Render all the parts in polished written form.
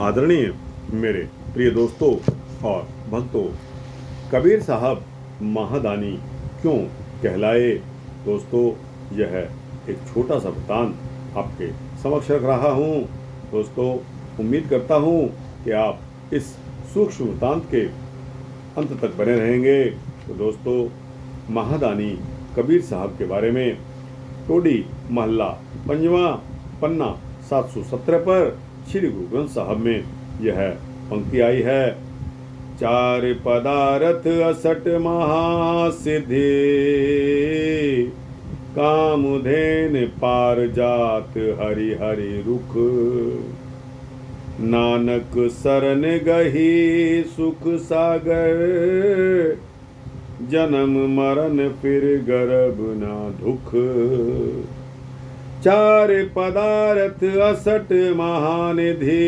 आदरणीय मेरे प्रिय दोस्तों और भक्तों, कबीर साहब महादानी क्यों कहलाए। दोस्तों, यह एक छोटा सा वृतांत आपके समक्ष रख रहा हूँ। दोस्तों, उम्मीद करता हूँ कि आप इस सूक्ष्म वृतांत के अंत तक बने रहेंगे। तो दोस्तों, महादानी कबीर साहब के बारे में टोडी महला 5वां पन्ना 717 पर श्री गुरु ग्रंथ साहब में यह पंक्ति आई है। चार पदार्थ असट महासिद्धि, कामधेन पार जात हरि हरि रुख। नानक सरन गही सुख सागर, जन्म मरण फिर गर्भ ना दुख। चार पदार्थ असट महानिधि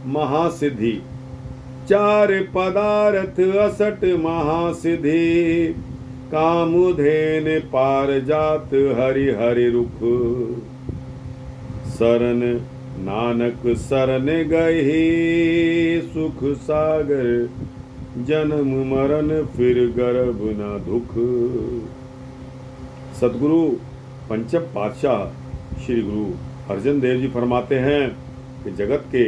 महासिद्धि, चार पदार्थ असट महासिद्धि, कामधेन पार जात हरि हरि रुख। शरण नानक शरण गही सुख सागर, जन्म मरण फिर गर्भ न दुख। सतगुरु पंचम पातशाह श्री गुरु अर्जन देव जी फरमाते हैं कि जगत के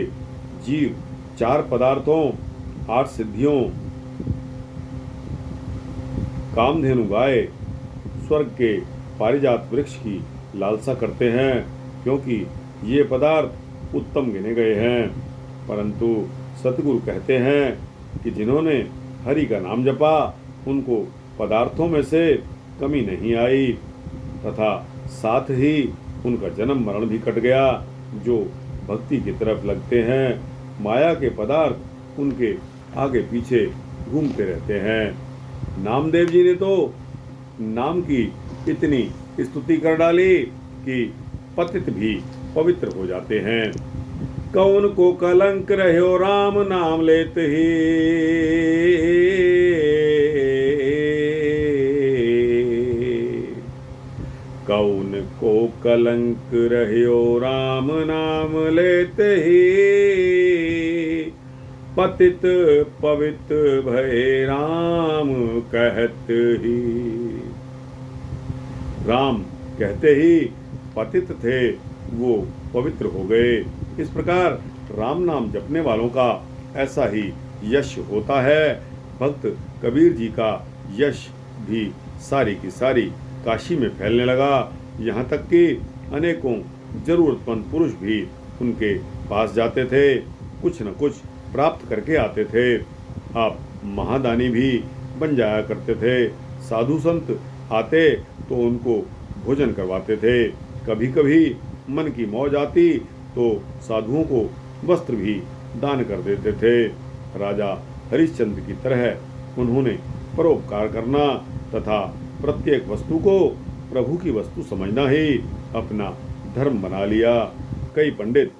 जीव 4 पदार्थों 8 सिद्धियों, कामधेनु गाय, स्वर्ग के पारिजात वृक्ष की लालसा करते हैं, क्योंकि ये पदार्थ उत्तम गिने गए हैं। परंतु सतगुरु कहते हैं कि जिन्होंने हरि का नाम जपा, उनको पदार्थों में से कमी नहीं आई, तथा साथ ही उनका जन्म मरण भी कट गया। जो भक्ति की तरफ लगते हैं, माया के पदार्थ उनके आगे पीछे घूमते रहते हैं। नामदेव जी ने तो नाम की इतनी स्तुति कर डाली कि पतित भी पवित्र हो जाते हैं। कौन को कलंक रहो राम नाम लेते ही, कौन को कलंक रहो राम नाम लेते ही। पतित पवित्र भय राम कहते ही। राम कहते ही पतित थे, वो पवित्र हो गए। इस प्रकार राम नाम जपने वालों का ऐसा ही यश होता है। भक्त कबीर जी का यश भी सारी की सारी काशी में फैलने लगा। यहाँ तक कि अनेकों जरूरतमंद पुरुष भी उनके पास जाते थे, कुछ न कुछ प्राप्त करके आते थे। आप महादानी भी बन जाया करते थे। साधु संत आते तो उनको भोजन करवाते थे। कभी कभी मन की मौज आती तो साधुओं को वस्त्र भी दान कर देते थे। राजा हरिश्चंद्र की तरह उन्होंने परोपकार करना तथा प्रत्येक वस्तु को प्रभु की वस्तु समझना ही अपना धर्म बना लिया। कई पंडित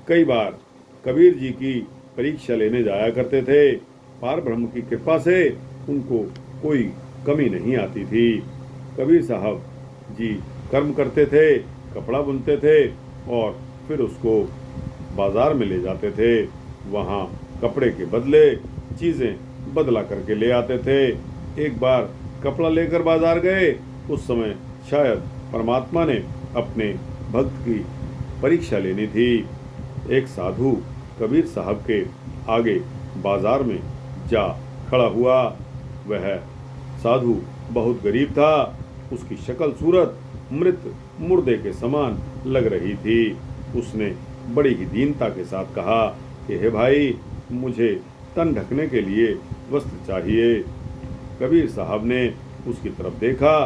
कई बार कबीर जी की परीक्षा लेने जाया करते थे। पार ब्रह्म की कृपा से उनको कोई कमी नहीं आती थी। कबीर साहब जी कर्म करते थे, कपड़ा बुनते थे और फिर उसको बाजार में ले जाते थे। वहाँ कपड़े के बदले चीज़ें बदला करके ले आते थे। एक बार कपड़ा लेकर बाजार गए, उस समय शायद परमात्मा ने अपने भक्त की परीक्षा लेनी थी। एक साधु कबीर साहब के आगे बाजार में जा खड़ा हुआ। वह साधु बहुत गरीब था। उसकी शक्ल सूरत मृत मुर्दे के समान लग रही थी। उसने बड़ी ही दीनता के साथ कहा कि हे भाई, मुझे तन ढकने के लिए वस्त्र चाहिए। कबीर साहब ने उसकी तरफ देखा।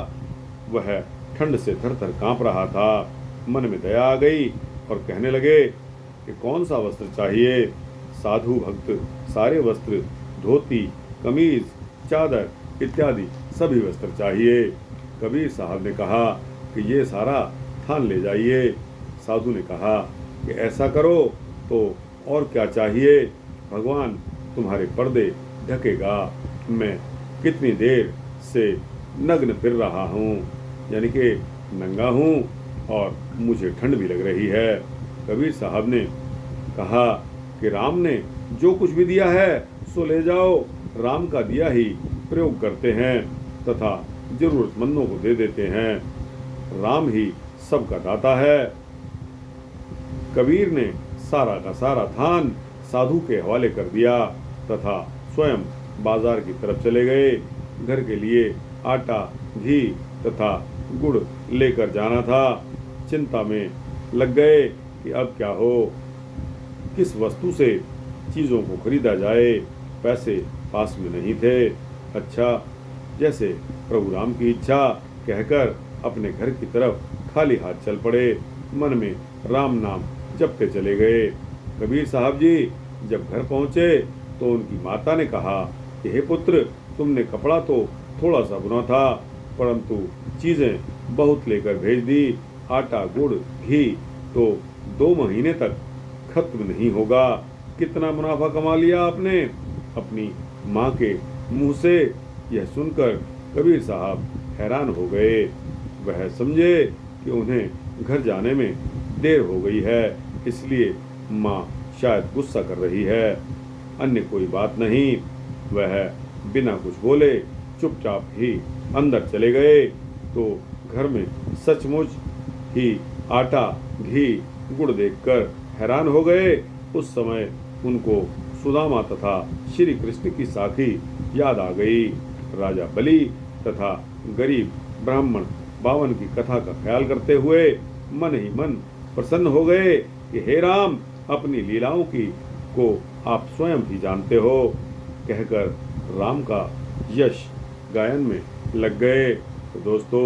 वह ठंड से थर-थर कांप रहा था। मन में दया आ गई और कहने लगे कि कौन सा वस्त्र चाहिए। साधु भक्त सारे वस्त्र, धोती, कमीज, चादर इत्यादि सभी वस्त्र चाहिए। कबीर साहब ने कहा कि ये सारा थान ले जाइए। साधु ने कहा कि ऐसा करो तो और क्या चाहिए, भगवान तुम्हारे पर्दे ढकेगा। मैं कितनी देर से नग्न फिर रहा हूँ, यानी कि नंगा हूँ और मुझे ठंड भी लग रही है। कबीर साहब ने कहा कि राम ने जो कुछ भी दिया है सो ले जाओ। राम का दिया ही प्रयोग करते हैं तथा जरूरतमंदों को दे देते हैं। राम ही सबका दाता है। कबीर ने सारा का सारा धान साधु के हवाले कर दिया तथा स्वयं बाजार की तरफ चले गए। घर के लिए आटा, घी तथा गुड़ लेकर जाना था। चिंता में लग गए कि अब क्या हो, किस वस्तु से चीज़ों को खरीदा जाए। पैसे पास में नहीं थे। अच्छा, जैसे प्रभु राम की इच्छा कहकर अपने घर की तरफ खाली हाथ चल पड़े। मन में राम नाम जपते चले गए। कबीर साहब जी जब घर पहुंचे तो उनकी माता ने कहा कि हे पुत्र, तुमने कपड़ा तो थोड़ा सा बुना था, परंतु चीज़ें बहुत लेकर भेज दी। आटा, गुड़, घी तो 2 महीने तक खत्म नहीं होगा। कितना मुनाफा कमा लिया आपने। अपनी माँ के मुंह से यह सुनकर कबीर साहब हैरान हो गए। वह समझे कि उन्हें घर जाने में देर हो गई है, इसलिए माँ शायद गुस्सा कर रही है। अन्य कोई बात नहीं। वह बिना कुछ बोले चुपचाप ही अंदर चले गए तो घर में सचमुच ही आटा, घी, गुड़ देखकर हैरान हो गए। उस समय उनको सुदामा तथा श्री कृष्ण की साखी याद आ गई। राजा बलि तथा गरीब ब्राह्मण बावन की कथा का ख्याल करते हुए मन ही मन प्रसन्न हो गए कि हे राम, अपनी लीलाओं की को आप स्वयं ही जानते हो, कहकर राम का यश गायन में लग गए। तो दोस्तों,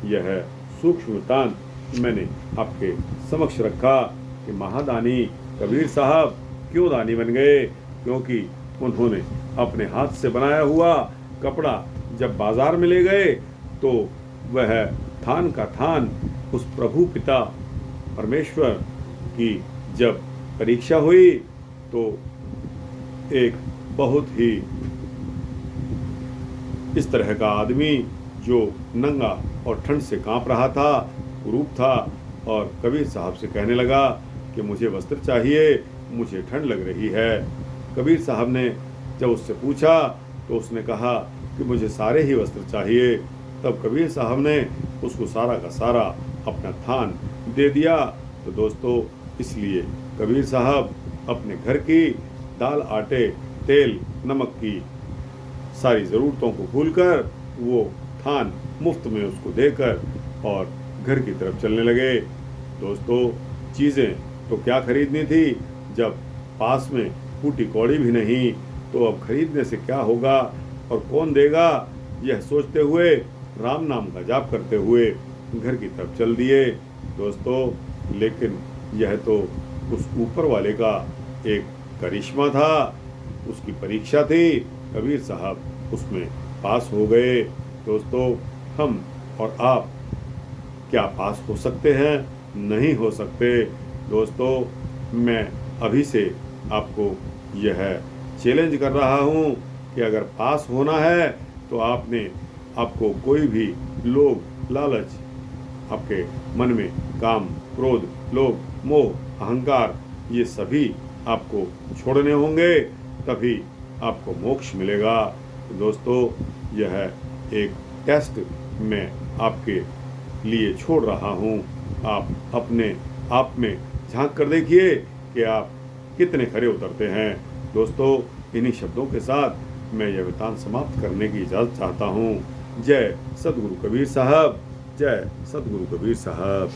यह सूक्ष्म तान मैंने आपके समक्ष रखा कि महादानी कबीर साहब क्यों दानी बन गए। क्योंकि उन्होंने अपने हाथ से बनाया हुआ कपड़ा जब बाजार में ले गए तो वह थान का थान उस प्रभु पिता परमेश्वर की जब परीक्षा हुई तो एक बहुत ही इस तरह का आदमी जो नंगा और ठंड से कांप रहा था, कुरूप था, और कबीर साहब से कहने लगा कि मुझे वस्त्र चाहिए, मुझे ठंड लग रही है। कबीर साहब ने जब उससे पूछा तो उसने कहा कि मुझे सारे ही वस्त्र चाहिए। तब कबीर साहब ने उसको सारा का सारा अपना थान दे दिया। तो दोस्तों, इसलिए कबीर साहब अपने घर की दाल, आटे, तेल, नमक की सारी ज़रूरतों को भूलकर वो थान मुफ्त में उसको देकर और घर की तरफ चलने लगे। दोस्तों, चीज़ें तो क्या खरीदनी थी जब पास में फूटी कौड़ी भी नहीं, तो अब खरीदने से क्या होगा और कौन देगा, यह सोचते हुए राम नाम का जाप करते हुए घर की तरफ चल दिए। दोस्तों, लेकिन यह तो उस ऊपर वाले का एक करिश्मा था, उसकी परीक्षा थी। कबीर साहब उसमें पास हो गए। दोस्तों, हम और आप क्या पास हो सकते हैं? नहीं हो सकते। दोस्तों, मैं अभी से आपको यह चैलेंज कर रहा हूँ कि अगर पास होना है तो आपको कोई भी लोभ, लालच, आपके मन में काम, क्रोध, लोभ, मोह, अहंकार, ये सभी आपको छोड़ने होंगे, तभी आपको मोक्ष मिलेगा। तो दोस्तों, यह एक टेस्ट मैं आपके लिए छोड़ रहा हूँ। आप अपने आप में झांक कर देखिए कि आप कितने खरे उतरते हैं। दोस्तों, इन्हीं शब्दों के साथ मैं यह वृतांत समाप्त करने की इजाज़त चाहता हूँ। जय सतगुरु कबीर साहब। जय सतगुरु कबीर साहब।